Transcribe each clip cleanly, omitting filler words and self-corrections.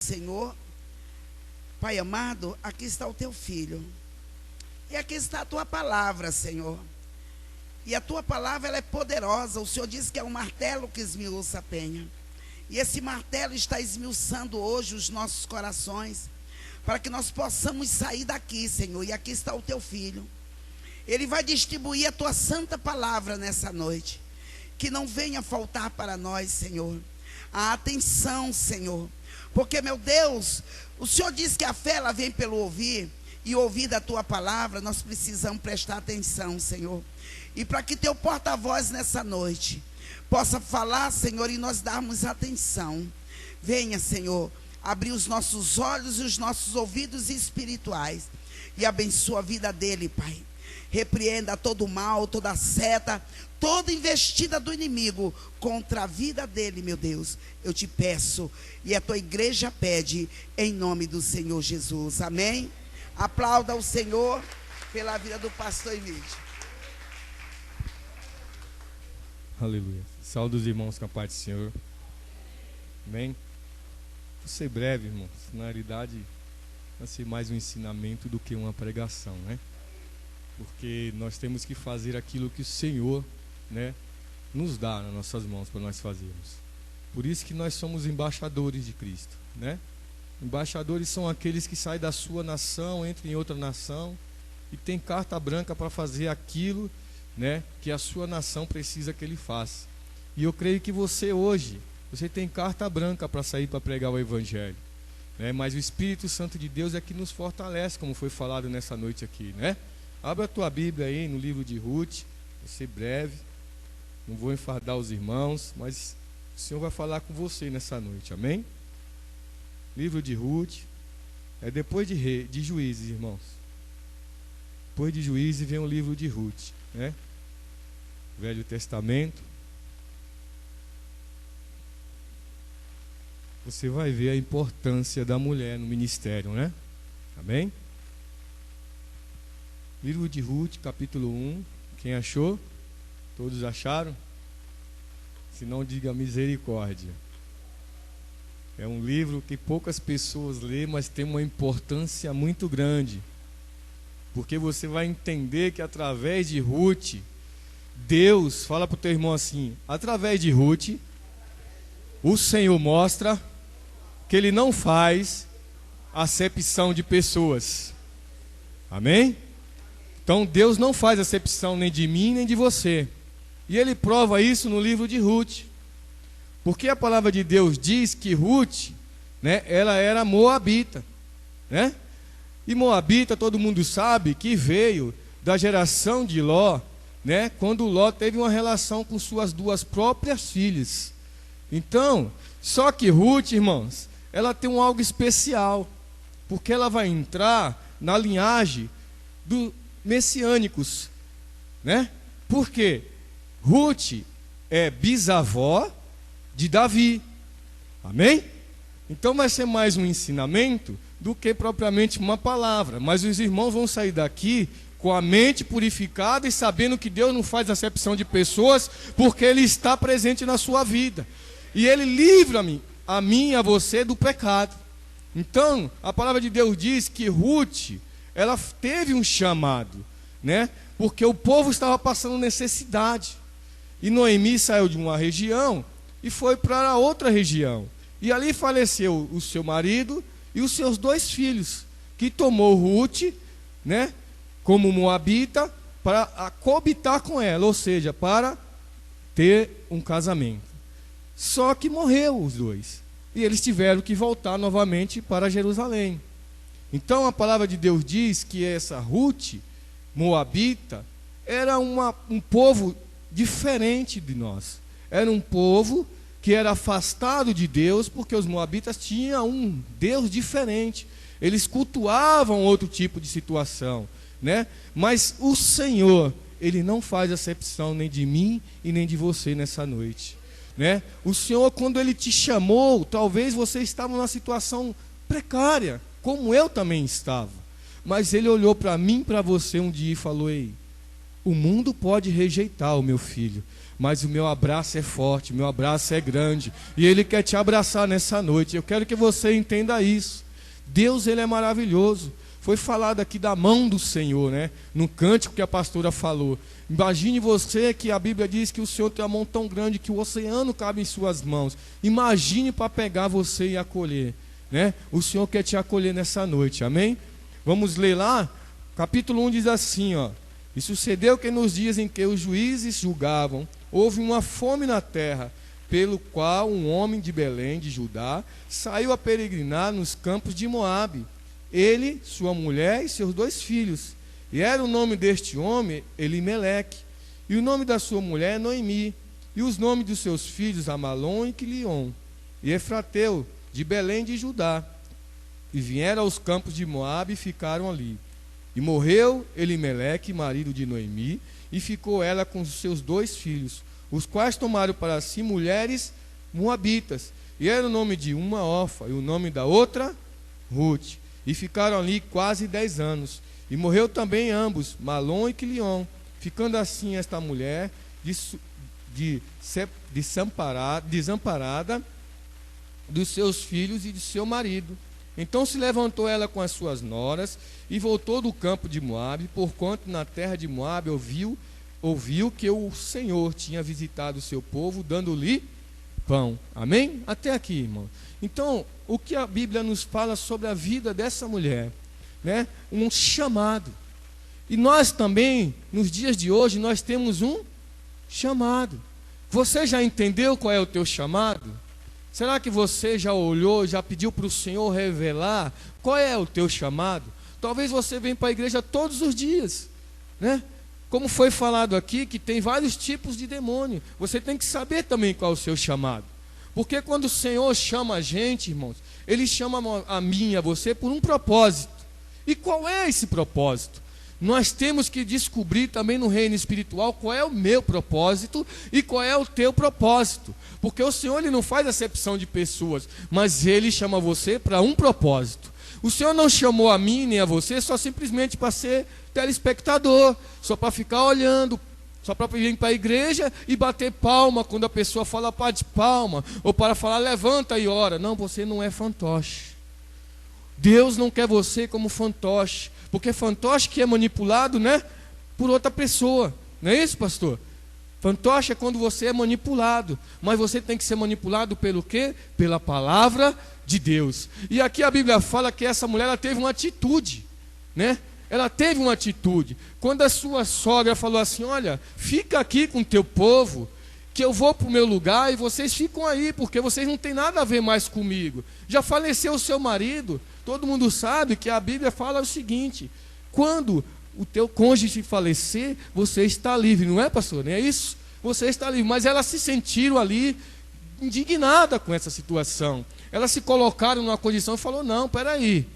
Senhor, Pai amado, aqui está o teu filho. E aqui está a tua palavra, Senhor. E a tua palavra, ela é poderosa. O Senhor diz que é um martelo que esmiuça a penha. E esse martelo está esmiuçando hoje os nossos corações, para que nós possamos sair daqui, Senhor. E aqui está o teu filho. Ele vai distribuir a tua santa palavra nessa noite. Que não venha faltar para nós, Senhor, a atenção, Senhor. Porque, meu Deus, o Senhor diz que a fé, ela vem pelo ouvir. E ouvir da tua palavra, nós precisamos prestar atenção, Senhor. E para que teu porta-voz nessa noite possa falar, Senhor, e nós darmos atenção. Venha, Senhor, abrir os nossos olhos e os nossos ouvidos espirituais. E abençoa a vida dele, Pai. Repreenda todo o mal, toda seta, toda investida do inimigo contra a vida dele, meu Deus. Eu te peço, e a tua igreja pede, em nome do Senhor Jesus. Amém? Aplauda o Senhor pela vida do pastor Emílio. Aleluia. Saúde os irmãos com a paz do Senhor. Amém? Vou ser breve, irmãos. Na realidade, vai ser mais um ensinamento do que uma pregação, né? Porque nós temos que fazer aquilo que o Senhor, né, nos dá nas nossas mãos para nós fazermos. Por isso que nós somos embaixadores de Cristo, né? Embaixadores são aqueles que saem da sua nação, entram em outra nação e tem carta branca para fazer aquilo, né, que a sua nação precisa que ele faça. E eu creio que você hoje, você tem carta branca para sair para pregar o Evangelho, né? Mas o Espírito Santo de Deus é que nos fortalece, como foi falado nessa noite aqui, né? Abra a tua Bíblia aí no livro de Ruth. Vou ser breve, não vou enfardar os irmãos, mas o Senhor vai falar com você nessa noite, amém? Livro de Ruth, é depois de Juízes, irmãos. Depois de Juízes vem o livro de Ruth, né? Velho Testamento. Você vai ver a importância da mulher no ministério, né? Amém? Livro de Ruth, capítulo 1. Quem achou? Todos acharam? Se não, diga misericórdia. É um livro que poucas pessoas lêem, mas tem uma importância muito grande. Porque você vai entender que através de Ruth, Deus, fala para o teu irmão assim, através de Ruth, o Senhor mostra que Ele não faz acepção de pessoas. Amém? Então Deus não faz acepção nem de mim nem de você. E Ele prova isso no livro de Ruth. Porque a palavra de Deus diz que Ruth, né, ela era moabita, né? E moabita, todo mundo sabe que veio da geração de Ló, né, quando Ló teve uma relação com suas duas próprias filhas. Então, só que Ruth, irmãos, ela tem um algo especial, porque ela vai entrar na linhagem dos messiânicos, né? Porque Ruth é bisavó de Davi. Amém? Então vai ser mais um ensinamento do que propriamente uma palavra. Mas os irmãos vão sair daqui com a mente purificada e sabendo que Deus não faz acepção de pessoas, porque Ele está presente na sua vida. E Ele livra-me, a mim e a você, do pecado. Então, a palavra de Deus diz que Ruth, ela teve um chamado, né? Porque o povo estava passando necessidade. E Noemi saiu de uma região e foi para outra região. E ali faleceu o seu marido e os seus 2 filhos, que tomou Ruth, né, como moabita, para coabitar com ela, ou seja, para ter um casamento. Só que morreu os 2. E eles tiveram que voltar novamente para Jerusalém. Então a palavra de Deus diz que essa Ruth, moabita, era um povo diferente de nós. Era um povo que era afastado de Deus, porque os moabitas tinham um Deus diferente. Eles cultuavam outro tipo de situação, né? Mas o Senhor, Ele não faz acepção nem de mim e nem de você nessa noite, né? O Senhor, quando Ele te chamou, talvez você estava numa situação precária, como eu também estava. Mas Ele olhou para mim, para você um dia e falou: ei, o mundo pode rejeitar o meu filho, mas o meu abraço é forte, o meu abraço é grande, e Ele quer te abraçar nessa noite. Eu quero que você entenda isso. Deus, Ele é maravilhoso. Foi falado aqui da mão do Senhor, né? No cântico que a pastora falou. Imagine você que a Bíblia diz que o Senhor tem uma mão tão grande que o oceano cabe em suas mãos. Imagine para pegar você e acolher, né? O Senhor quer te acolher nessa noite, amém? Vamos ler lá, capítulo 1 diz assim, ó: e sucedeu que nos dias em que os juízes julgavam, houve uma fome na terra, pelo qual um homem de Belém, de Judá, saiu a peregrinar nos campos de Moabe, ele, sua mulher e seus 2 filhos. E era o nome deste homem Elimeleque, e o nome da sua mulher Noemi, e os nomes dos seus filhos Amalom e Quilion, e Efrateu, de Belém de Judá. E vieram aos campos de Moabe e ficaram ali. E morreu Elimeleque, marido de Noemi, e ficou ela com os seus 2 filhos, os quais tomaram para si mulheres moabitas. E era o nome de uma Orfa, e o nome da outra Ruth. E ficaram ali quase 10 anos. E morreu também ambos, Malom e Quilion, ficando assim esta mulher desamparada dos seus filhos e de seu marido. Então se levantou ela com as suas noras e voltou do campo de Moabe, porquanto na terra de Moabe ouviu que o Senhor tinha visitado o seu povo, dando-lhe pão. Amém? Até aqui, irmão. Então, o que a Bíblia nos fala sobre a vida dessa mulher, né? Um chamado. E nós também, nos dias de hoje, nós temos um chamado. Você já entendeu qual é o teu chamado? Será que você já olhou, já pediu para o Senhor revelar qual é o teu chamado? Talvez você venha para a igreja todos os dias, né? Como foi falado aqui, que tem vários tipos de demônio. Você tem que saber também qual é o seu chamado. Porque quando o Senhor chama a gente, irmãos, Ele chama a mim e a você por um propósito. E qual é esse propósito? Nós temos que descobrir também no reino espiritual qual é o meu propósito e qual é o teu propósito. Porque o Senhor, Ele não faz acepção de pessoas, mas Ele chama você para um propósito. O Senhor não chamou a mim nem a você só simplesmente para ser telespectador, só para ficar olhando, só para vir para a igreja e bater palma quando a pessoa fala pá de palma, ou para falar levanta e ora. Não, você não é fantoche. Deus não quer você como fantoche, porque fantoche que é manipulado, né, por outra pessoa. Não é isso, pastor? Fantoche é quando você é manipulado, mas você tem que ser manipulado pelo quê? Pela palavra de Deus. E aqui a Bíblia fala que essa mulher ela teve uma atitude, né? Ela teve uma atitude. Quando a sua sogra falou assim: olha, fica aqui com o teu povo, que eu vou para o meu lugar e vocês ficam aí, porque vocês não têm nada a ver mais comigo. Já faleceu o seu marido. Todo mundo sabe que a Bíblia fala o seguinte: quando o teu cônjuge falecer, você está livre, não é, pastor? Não é isso? Você está livre. Mas elas se sentiram ali indignadas com essa situação. Elas se colocaram numa condição e falaram: não, peraí,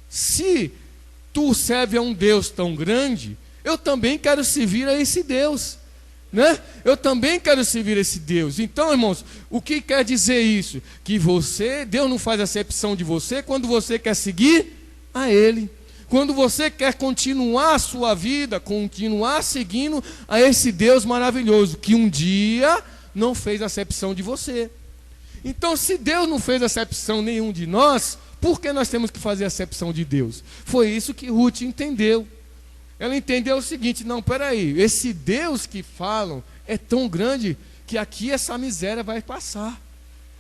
se tu serve a um Deus tão grande, eu também quero servir a esse Deus, né? Eu também quero servir a esse Deus. Então, irmãos, o que quer dizer isso? Que Deus não faz acepção de você quando você quer seguir a Ele. Quando você quer continuar a sua vida, continuar seguindo a esse Deus maravilhoso, que um dia não fez acepção de você. Então, se Deus não fez acepção nenhum de nós, por que nós temos que fazer acepção de Deus? Foi isso que Ruth entendeu. Ela entendeu o seguinte: não, peraí, esse Deus que falam é tão grande que aqui essa miséria vai passar.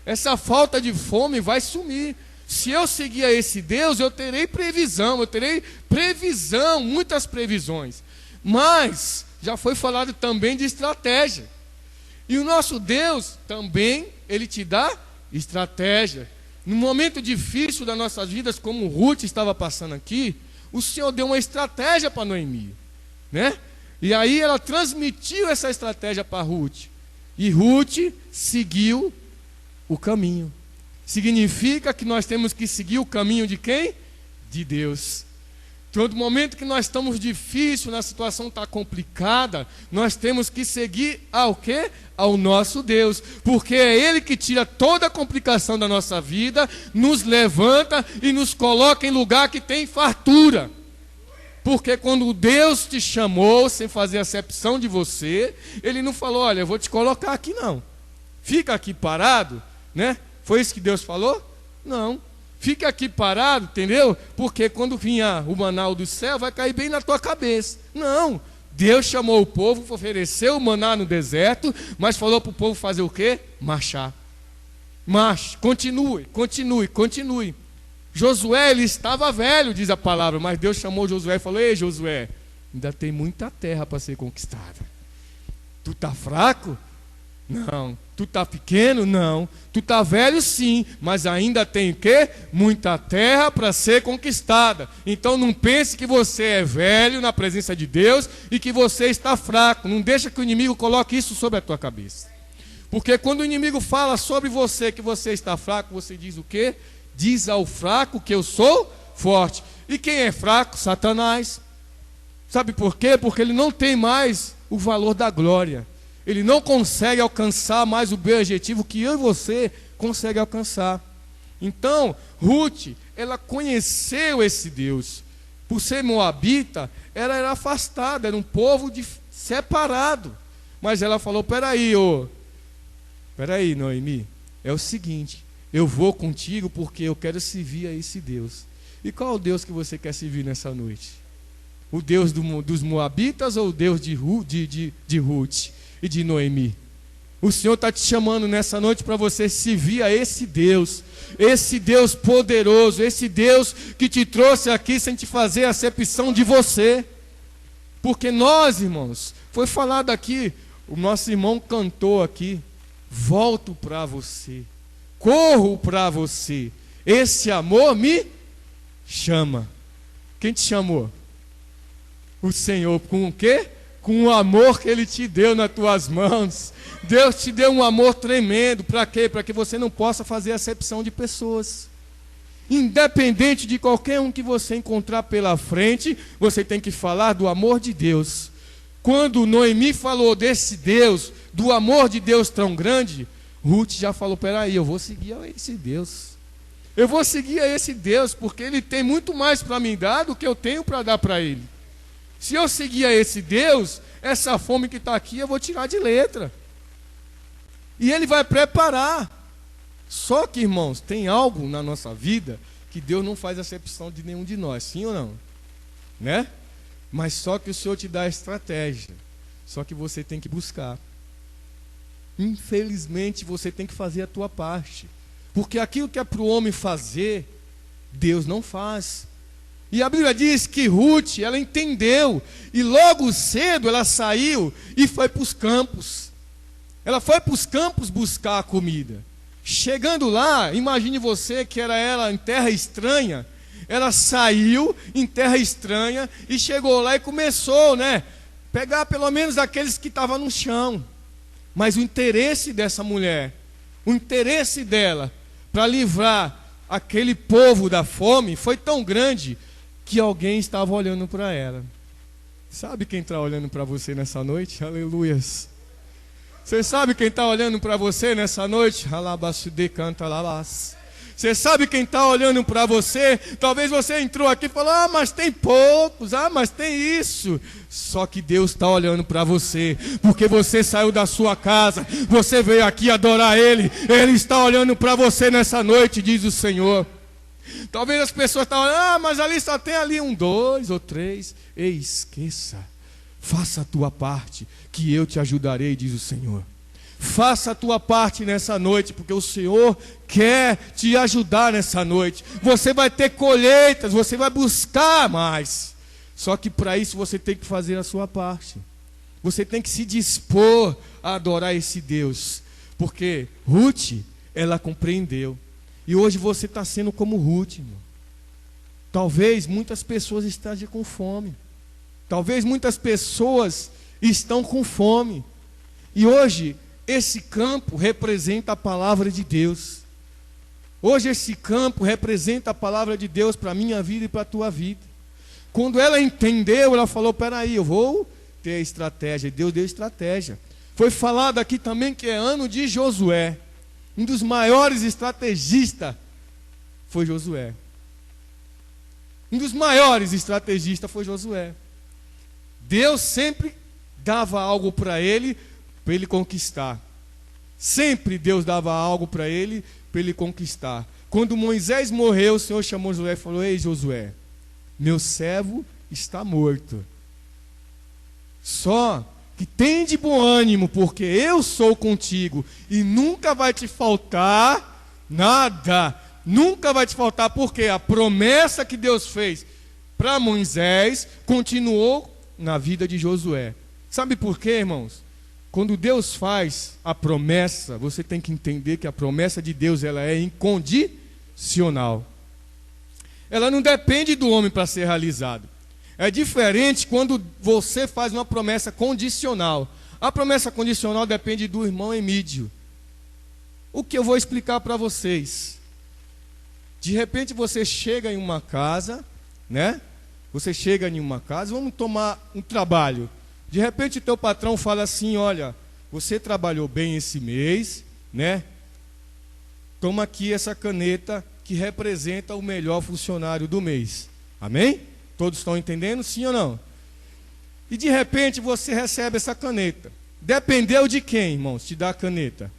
Essa falta de fome vai sumir. Se eu seguir a esse Deus, eu terei previsão, muitas previsões. Mas já foi falado também de estratégia. E o nosso Deus também, Ele te dá estratégia. No momento difícil das nossas vidas, como Ruth estava passando aqui, o Senhor deu uma estratégia para Noemi, né? E aí ela transmitiu essa estratégia para Ruth. E Ruth seguiu o caminho. Significa que nós temos que seguir o caminho de quem? De Deus. Todo momento que nós estamos difíceis, a situação está complicada, nós temos que seguir ao quê? Ao nosso Deus. Porque é Ele que tira toda a complicação da nossa vida, nos levanta e nos coloca em lugar que tem fartura. Porque quando Deus te chamou, sem fazer acepção de você, Ele não falou, olha, eu vou te colocar aqui não. Fica aqui parado, né? Foi isso que Deus falou? Não. Fica aqui parado, entendeu? Porque quando vinha o maná do céu, vai cair bem na tua cabeça. Não. Deus chamou o povo, ofereceu o maná no deserto, mas falou para o povo fazer o quê? Marchar. Marche, continue. Josué, ele estava velho, diz a palavra, mas Deus chamou Josué e falou, ei Josué, ainda tem muita terra para ser conquistada. Tu está fraco? Não. Tu está pequeno? Não. Tu está velho? Sim, mas ainda tem o quê? Muita terra para ser conquistada. Então não pense que você é velho na presença de Deus e que você está fraco. Não deixa que o inimigo coloque isso sobre a tua cabeça. Porque quando o inimigo fala sobre você que você está fraco, você diz o quê? Diz ao fraco que eu sou forte. E quem é fraco? Satanás. Sabe por quê? Porque ele não tem mais o valor da glória. Ele não consegue alcançar mais o objetivo que eu e você consegue alcançar. Então, Ruth, ela conheceu esse Deus. Por ser moabita, ela era afastada, era um povo separado. Mas ela falou, peraí, Noemi, é o seguinte, eu vou contigo porque eu quero servir a esse Deus. E qual é o Deus que você quer servir nessa noite? O Deus dos moabitas ou o Deus de Ruth e de Noemi? O Senhor está te chamando nessa noite para você servir a esse Deus poderoso, esse Deus que te trouxe aqui sem te fazer acepção de você. Porque nós, irmãos, foi falado aqui, o nosso irmão cantou aqui, volto para você, corro para você, esse amor me chama. Quem te chamou? O Senhor. Com o quê? Com o amor que Ele te deu nas tuas mãos. Deus te deu um amor tremendo. Para quê? Para que você não possa fazer acepção de pessoas. Independente de qualquer um que você encontrar pela frente, você tem que falar do amor de Deus. Quando Noemi falou desse Deus, do amor de Deus tão grande, Ruth já falou, peraí, eu vou seguir a esse Deus. Eu vou seguir a esse Deus, porque Ele tem muito mais para me dar do que eu tenho para dar para Ele. Se eu seguir a esse Deus, essa fome que está aqui eu vou tirar de letra. E Ele vai preparar. Só que, irmãos, tem algo na nossa vida que Deus não faz acepção de nenhum de nós, sim ou não? Né? Mas só que o Senhor te dá a estratégia. Só que você tem que buscar. Infelizmente, você tem que fazer a tua parte. Porque aquilo que é para o homem fazer, Deus não faz. E a Bíblia diz que Ruth, ela entendeu. E logo cedo ela saiu e foi para os campos. Ela foi para os campos buscar a comida. Chegando lá, imagine você que era ela em terra estranha. Ela saiu em terra estranha e chegou lá e começou, pegar pelo menos aqueles que estavam no chão. Mas o interesse dessa mulher, o interesse dela para livrar aquele povo da fome foi tão grande que alguém estava olhando para ela. Sabe quem está olhando para você nessa noite? Aleluias. Você sabe quem está olhando para você nessa noite? Alabasude canta labas. Você sabe quem está olhando para você? Talvez você entrou aqui e falou, mas tem poucos, mas tem isso. Só que Deus está olhando para você, porque você saiu da sua casa, você veio aqui adorar Ele. Ele está olhando para você nessa noite, diz o Senhor. Talvez as pessoas estão olhando, mas ali só tem ali 1, 2 ou 3. Ei, esqueça. Faça a tua parte, que eu te ajudarei, diz o Senhor. Faça a tua parte nessa noite, porque o Senhor quer te ajudar nessa noite. Você vai ter colheitas, você vai buscar mais. Só que para isso você tem que fazer a sua parte. Você tem que se dispor a adorar esse Deus. Porque Ruth, ela compreendeu. E hoje você está sendo como Ruth, irmão. Talvez muitas pessoas estejam com fome. Talvez muitas pessoas estão com fome. E hoje esse campo representa a palavra de Deus. Hoje esse campo representa a palavra de Deus para a minha vida e para a tua vida. Quando ela entendeu, ela falou, peraí, eu vou ter estratégia. E Deus deu estratégia. Foi falado aqui também que é ano de Josué. Um dos maiores estrategistas foi Josué. Um dos maiores estrategistas foi Josué. Deus sempre dava algo para ele conquistar. Sempre Deus dava algo para ele conquistar. Quando Moisés morreu, o Senhor chamou Josué e falou: ei, Josué, meu servo está morto. Só que tem de bom ânimo, porque eu sou contigo e nunca vai te faltar nada. Nunca vai te faltar, porque a promessa que Deus fez para Moisés continuou na vida de Josué. Sabe por quê, irmãos? Quando Deus faz a promessa, você tem que entender que a promessa de Deus, ela é incondicional. Ela não depende do homem para ser realizada. É diferente quando você faz uma promessa condicional. A promessa condicional depende do irmão Emídio. O que eu vou explicar para vocês? De repente você chega em uma casa, né? Você chega em uma casa, vamos tomar um trabalho. De repente teu patrão fala assim: olha, você trabalhou bem esse mês, né? Toma aqui essa caneta que representa o melhor funcionário do mês. Amém? Todos estão entendendo, sim ou não? E de repente você recebe essa caneta. Dependeu de quem, irmãos, te dar a caneta?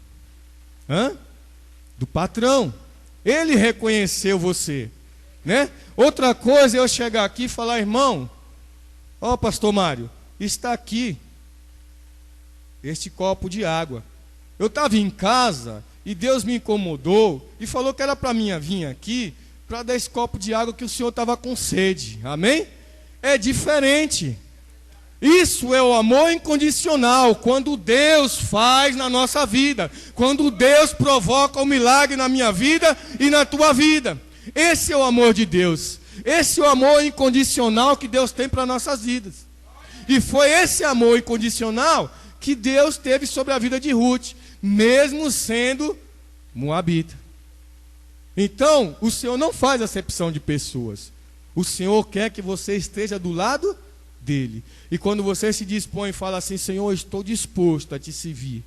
Do patrão. Ele reconheceu você, né? Outra coisa é eu chegar aqui e falar: irmão, ó, pastor Mário, está aqui este copo de água. Eu estava em casa e Deus me incomodou e falou que era para mim vir aqui para dar esse copo de água que o senhor estava com sede. Amém? É diferente. Isso é o amor incondicional, quando Deus faz na nossa vida, quando Deus provoca o milagre na minha vida e na tua vida. Esse é o amor de Deus. Esse é o amor incondicional que Deus tem para nossas vidas. E foi esse amor incondicional que Deus teve sobre a vida de Ruth, mesmo sendo moabita. Então, o Senhor não faz acepção de pessoas. O Senhor quer que você esteja do lado dele. E quando você se dispõe e fala assim: Senhor, eu estou disposto a te servir,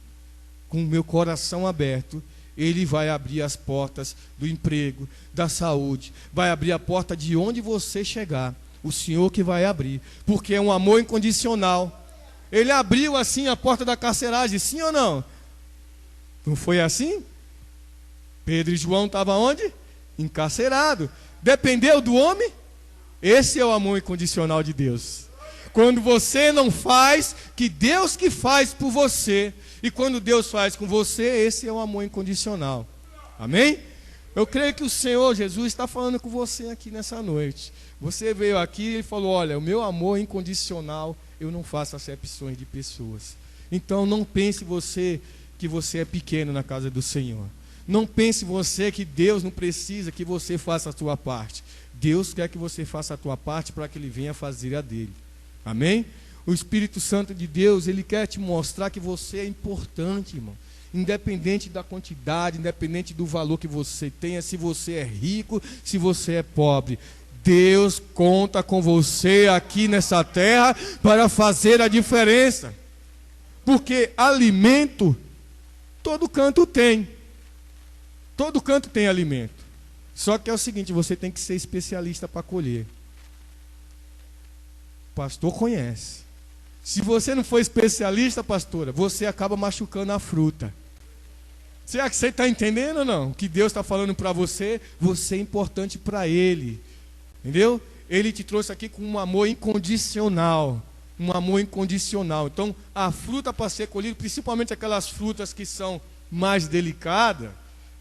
com o meu coração aberto, Ele vai abrir as portas do emprego, da saúde, vai abrir a porta de onde você chegar. O Senhor que vai abrir, porque é um amor incondicional. Ele abriu assim a porta da carceragem, sim ou não? Não foi assim? Pedro e João estavam onde? Encarcerados. Dependeu do homem? Esse é o amor incondicional de Deus. Quando você não faz, que Deus que faz por você. E quando Deus faz com você, esse é o amor incondicional. Amém? Eu creio que o Senhor Jesus está falando com você aqui nessa noite. Você veio aqui e falou: olha, o meu amor incondicional, eu não faço acepções de pessoas. Então não pense você que você é pequeno na casa do Senhor. Não pense você que Deus não precisa que você faça a sua parte. Deus quer que você faça a tua parte para que Ele venha fazer a dele. Amém? O Espírito Santo de Deus, Ele quer te mostrar que você é importante, irmão. Independente da quantidade, independente do valor que você tenha, se você é rico, se você é pobre. Deus conta com você aqui nessa terra para fazer a diferença. Porque alimento, todo canto tem. Todo canto tem alimento. Só que é o seguinte, você tem que ser especialista para colher. O pastor conhece. Se você não for especialista, pastora, você acaba machucando a fruta. Será que você está entendendo ou não? O que Deus está falando para você, você é importante para Ele. Entendeu? Ele te trouxe aqui com um amor incondicional. Um amor incondicional. Então, a fruta para ser colhida, principalmente aquelas frutas que são mais delicadas,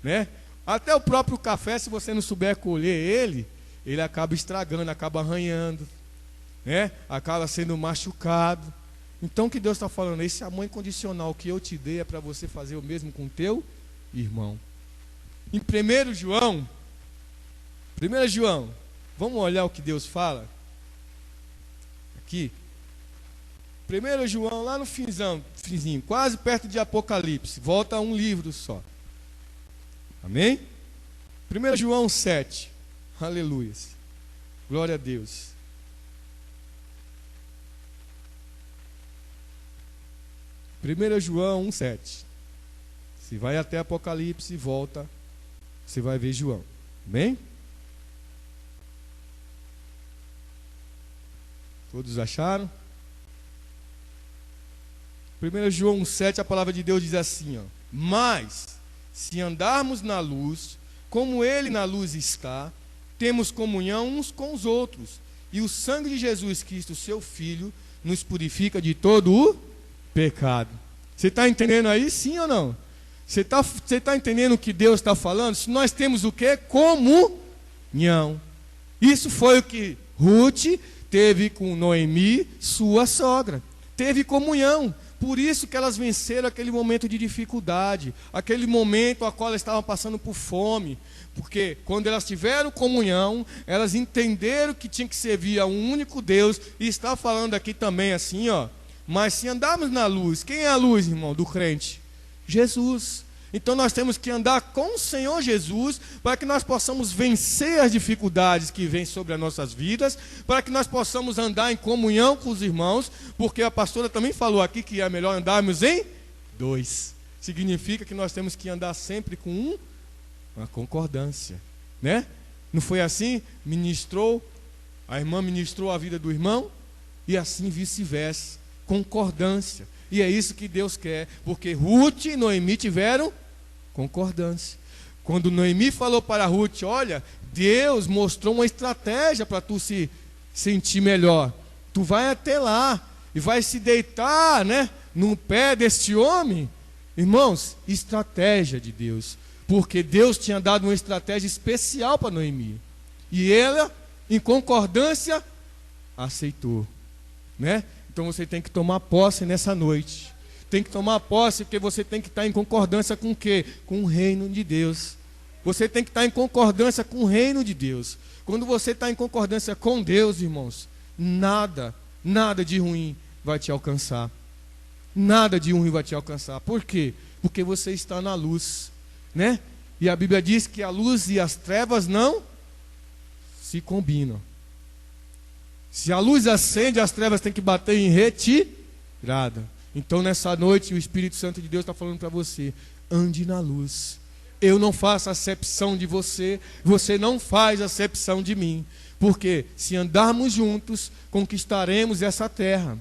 né? Até o próprio café, se você não souber colher ele acaba estragando, acaba arranhando, né? Acaba sendo machucado. Então o que Deus está falando? Esse amor incondicional que eu te dei é para você fazer o mesmo com o teu irmão. Em 1 João, vamos olhar o que Deus fala? Aqui. 1 João, lá no finzinho, quase perto de Apocalipse. Volta a um livro só. Amém? 1 João 7. Aleluia. Glória a Deus. 1 João 1,7. Se vai até Apocalipse e volta, você vai ver João. Amém? Todos acharam? 1 João 1,7, a palavra de Deus diz assim, ó: mas, se andarmos na luz, como Ele na luz está, temos comunhão uns com os outros, e o sangue de Jesus Cristo, seu Filho, nos purifica de todo o pecado. Você está entendendo aí, sim ou não? Você tá entendendo o que Deus está falando? Se nós temos o quê? Comunhão. Isso foi o que Ruth teve com Noemi, sua sogra. Teve comunhão. Por isso que elas venceram aquele momento de dificuldade, aquele momento a qual elas estavam passando por fome. Porque quando elas tiveram comunhão, elas entenderam que tinha que servir a um único Deus. E está falando aqui também assim, ó: mas se andarmos na luz, quem é a luz, irmão, do crente? Jesus. Então nós temos que andar com o Senhor Jesus, para que nós possamos vencer as dificuldades que vêm sobre as nossas vidas, para que nós possamos andar em comunhão com os irmãos, porque a pastora também falou aqui que é melhor andarmos em dois. Significa que nós temos que andar sempre com uma concordância, né? Não foi assim? A irmã ministrou a vida do irmão, e assim vice-versa, concordância. E é isso que Deus quer, porque Ruth e Noemi tiveram concordância. Quando Noemi falou para Ruth: olha, Deus mostrou uma estratégia para tu se sentir melhor. Tu vai até lá e vai se deitar, né, no pé deste homem. Irmãos, estratégia de Deus, porque Deus tinha dado uma estratégia especial para Noemi, e ela, em concordância, aceitou, né? Então você tem que tomar posse nessa noite. Tem que tomar posse, porque você tem que estar em concordância com o quê? Com o reino de Deus. Você tem que estar em concordância com o reino de Deus. Quando você está em concordância com Deus, irmãos, nada de ruim vai te alcançar. Nada de ruim vai te alcançar. Por quê? Porque você está na luz, né? E a Bíblia diz que a luz e as trevas não se combinam. Se a luz acende, as trevas têm que bater em retirada. Então nessa noite o Espírito Santo de Deus está falando para você: ande na luz. Eu não faço acepção de você, você não faz acepção de mim. Porque se andarmos juntos, conquistaremos essa terra.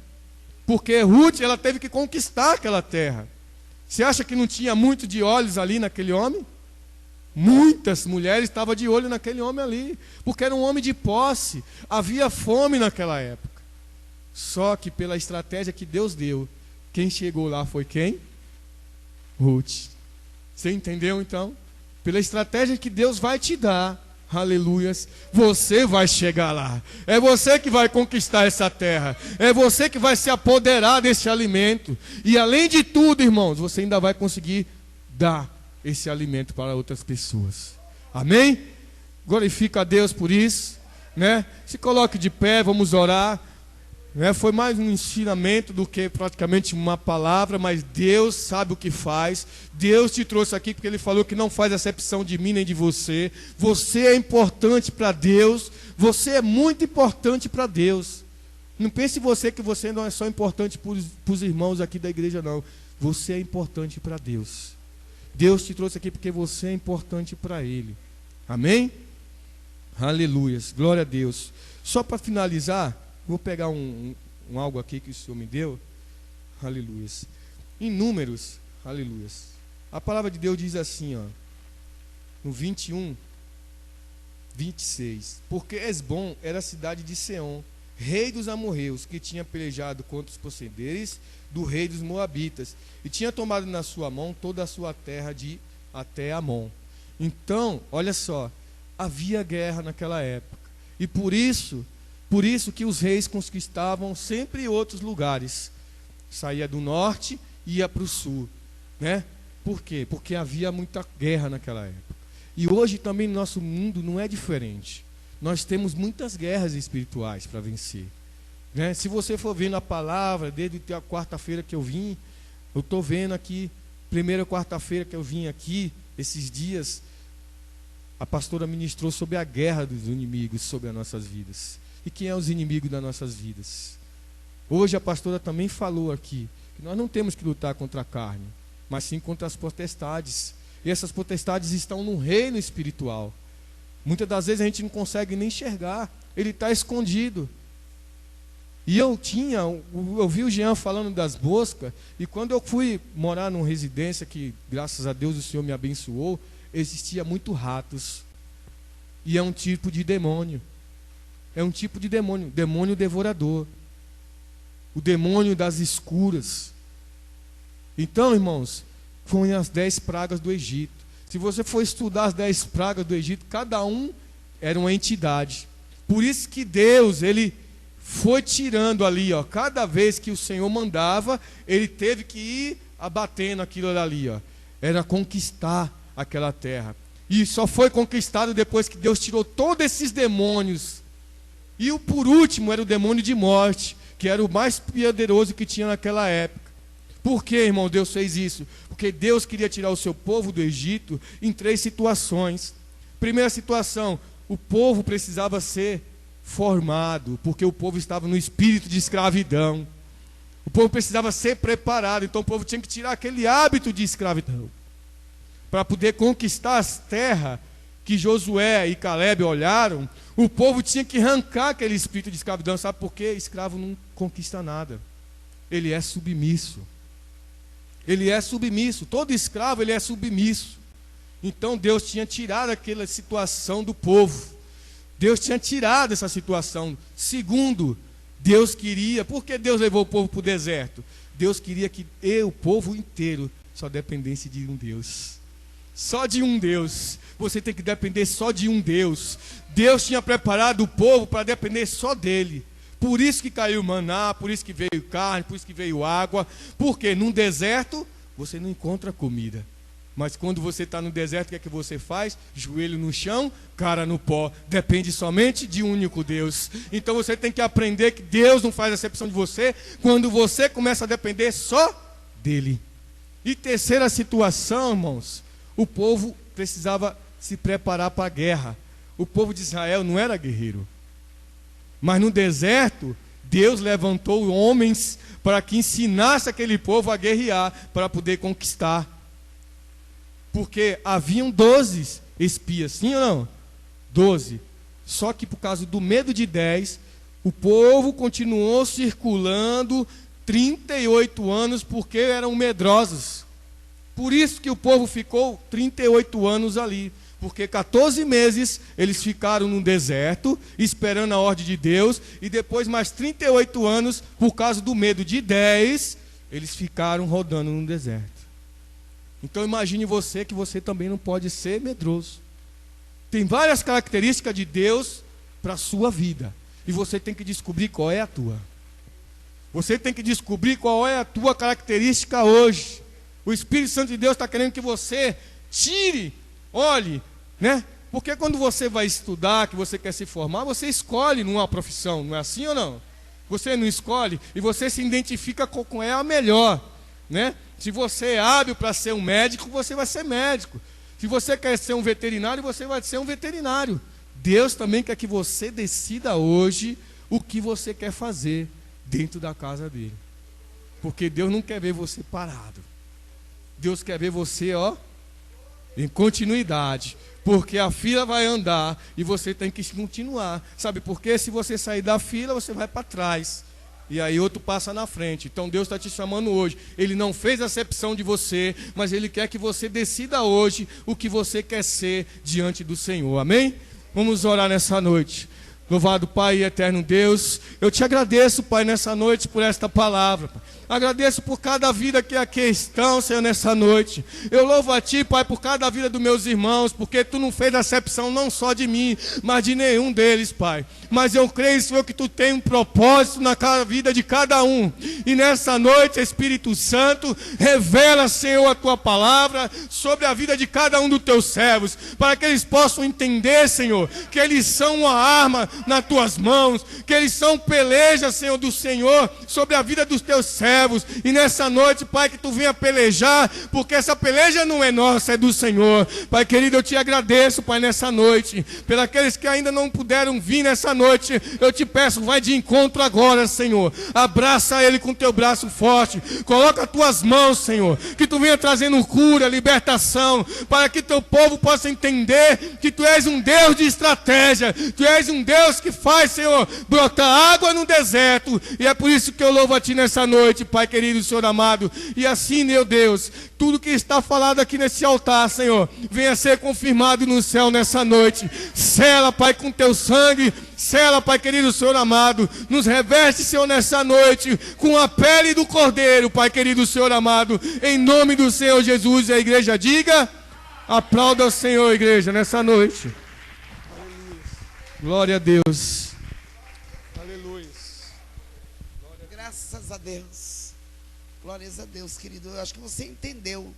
Porque Ruth, ela teve que conquistar aquela terra. Você acha que não tinha muito de olhos ali naquele homem? Muitas mulheres estavam de olho naquele homem ali, porque era um homem de posse. Havia fome naquela época. Só que pela estratégia que Deus deu, quem chegou lá foi quem? Ruth. Você entendeu então? Pela estratégia que Deus vai te dar, aleluias, você vai chegar lá. É você que vai conquistar essa terra. É você que vai se apoderar desse alimento. E além de tudo, irmãos, você ainda vai conseguir dar esse alimento para outras pessoas. Amém? Glorifica a Deus por isso, né? Se coloque de pé, vamos orar, né? Foi mais um ensinamento do que praticamente uma palavra, mas Deus sabe o que faz. Deus te trouxe aqui porque Ele falou que não faz acepção de mim nem de você. Você é importante para Deus. Você é muito importante para Deus. Não pense você que você não é só importante para os irmãos aqui da igreja, não. Você é importante para Deus. Deus te trouxe aqui porque você é importante para Ele. Amém? Aleluias, glória a Deus. Só para finalizar, vou pegar um algo aqui que o Senhor me deu. Aleluias. Em Números, aleluias, a palavra de Deus diz assim, ó, no 21, 26: porque Esbom era a cidade de Seom, rei dos amorreus, que tinha pelejado contra os procederes do rei dos moabitas, e tinha tomado na sua mão toda a sua terra de até Amon. Então, olha só, havia guerra naquela época, e por isso que os reis conquistavam sempre outros lugares. Saía do norte e ia para o sul, né? Por quê? Porque havia muita guerra naquela época. E hoje também no nosso mundo não é diferente. Nós temos muitas guerras espirituais para vencer, né? Se você for vendo a palavra, desde a quarta-feira que eu vim, eu estou vendo aqui, primeira quarta-feira que eu vim aqui, esses dias, a pastora ministrou sobre a guerra dos inimigos sobre as nossas vidas. E quem é os inimigos das nossas vidas? Hoje a pastora também falou aqui, que nós não temos que lutar contra a carne, mas sim contra as potestades. E essas potestades estão no reino espiritual. Muitas das vezes a gente não consegue nem enxergar, ele está escondido. E eu vi o Jean falando das moscas, e quando eu fui morar numa residência que, graças a Deus, o Senhor me abençoou, existia muito ratos. E é um tipo de demônio. É um tipo de demônio, demônio devorador. O demônio das escuras. Então, irmãos, foram as 10 pragas do Egito. Se você for estudar as 10 pragas do Egito, cada um era uma entidade. Por isso que Deus, ele foi tirando ali, ó, cada vez que o Senhor mandava, ele teve que ir abatendo aquilo ali, ó. Era conquistar aquela terra. E só foi conquistado depois que Deus tirou todos esses demônios. E o por último era o demônio de morte, que era o mais poderoso que tinha naquela época. Por que, irmão, Deus fez isso? Porque Deus queria tirar o seu povo do Egito em 3 situações. Primeira situação, o povo precisava ser formado, porque o povo estava no espírito de escravidão. O povo precisava ser preparado, então o povo tinha que tirar aquele hábito de escravidão, para poder conquistar as terras que Josué e Caleb olharam. O povo tinha que arrancar aquele espírito de escravidão. Sabe por quê? Escravo não conquista nada. Ele é submisso. Ele é submisso. Todo escravo, ele é submisso. Então Deus tinha tirado aquela situação do povo. Deus tinha tirado essa situação. Segundo, Deus queria... Por que Deus levou o povo para o deserto? Deus queria que o povo inteiro só dependesse de um Deus. Só de um Deus. Você tem que depender só de um Deus. Deus tinha preparado o povo para depender só dele. Por isso que caiu maná, por isso que veio carne, por isso que veio água. Porque num deserto você não encontra comida. Mas quando você está no deserto, o que é que você faz? Joelho no chão, cara no pó. Depende somente de um único Deus. Então você tem que aprender que Deus não faz acepção de você quando você começa a depender só dele. E terceira situação, irmãos, o povo precisava se preparar para a guerra. O povo de Israel não era guerreiro. Mas no deserto, Deus levantou homens para que ensinasse aquele povo a guerrear, para poder conquistar. Porque haviam 12 espias, sim ou não? 12. Só que por causa do medo de 10, o povo continuou circulando 38 anos, porque eram medrosos. Por isso que o povo ficou 38 anos ali. Porque 14 meses eles ficaram no deserto, esperando a ordem de Deus. E depois mais 38 anos, por causa do medo de 10, eles ficaram rodando no deserto. Então imagine você que você também não pode ser medroso. Tem várias características de Deus para a sua vida. E você tem que descobrir qual é a tua. Você tem que descobrir qual é a tua característica hoje. O Espírito Santo de Deus está querendo que você tire, olhe, né? Porque quando você vai estudar, que você quer se formar, você escolhe numa profissão, não é assim ou não? Você não escolhe e você se identifica com ela melhor, né? Se você é hábil para ser um médico, você vai ser médico. Se você quer ser um veterinário, você vai ser um veterinário. Deus também quer que você decida hoje o que você quer fazer dentro da casa dele. Porque Deus não quer ver você parado. Deus quer ver você, ó, em continuidade. Porque a fila vai andar e você tem que continuar. Sabe por quê? Se você sair da fila, você vai para trás. E aí outro passa na frente. Então Deus está te chamando hoje. Ele não fez acepção de você, mas Ele quer que você decida hoje o que você quer ser diante do Senhor. Amém? Vamos orar nessa noite. Louvado Pai e eterno Deus, eu te agradeço, Pai, nessa noite por esta palavra. Agradeço por cada vida que aqui estão, Senhor, nessa noite. Eu louvo a Ti, Pai, por cada vida dos meus irmãos, porque Tu não fez acepção não só de mim, mas de nenhum deles, Pai. Mas eu creio, Senhor, que Tu tem um propósito na vida de cada um. E nessa noite, Espírito Santo, revela, Senhor, a Tua palavra sobre a vida de cada um dos Teus servos, para que eles possam entender, Senhor, que eles são uma arma nas Tuas mãos, que eles são peleja, Senhor, do Senhor, sobre a vida dos Teus servos. E nessa noite, Pai, que Tu venha pelejar, porque essa peleja não é nossa, é do Senhor. Pai querido, eu Te agradeço, Pai, nessa noite, pelos aqueles que ainda não puderam vir nessa noite, eu Te peço, vai de encontro agora, Senhor. Abraça ele com Teu braço forte, coloca as Tuas mãos, Senhor, que Tu venha trazendo cura, libertação, para que Teu povo possa entender que Tu és um Deus de estratégia, Tu és um Deus Deus que faz, Senhor, brotar água no deserto. E é por isso que eu louvo a Ti nessa noite, Pai querido, Senhor amado. E assim, meu Deus, tudo que está falado aqui nesse altar, Senhor, venha ser confirmado no céu nessa noite. Sela, Pai, com Teu sangue. Sela, Pai querido, Senhor amado. Nos reveste, Senhor, nessa noite com a pele do Cordeiro, Pai querido, Senhor amado. Em nome do Senhor Jesus, e a igreja diga: aplauda o Senhor, igreja, nessa noite. Aleluia. Glória a Deus. Aleluia. Graças a Deus. Glórias a Deus, querido. Eu acho que você entendeu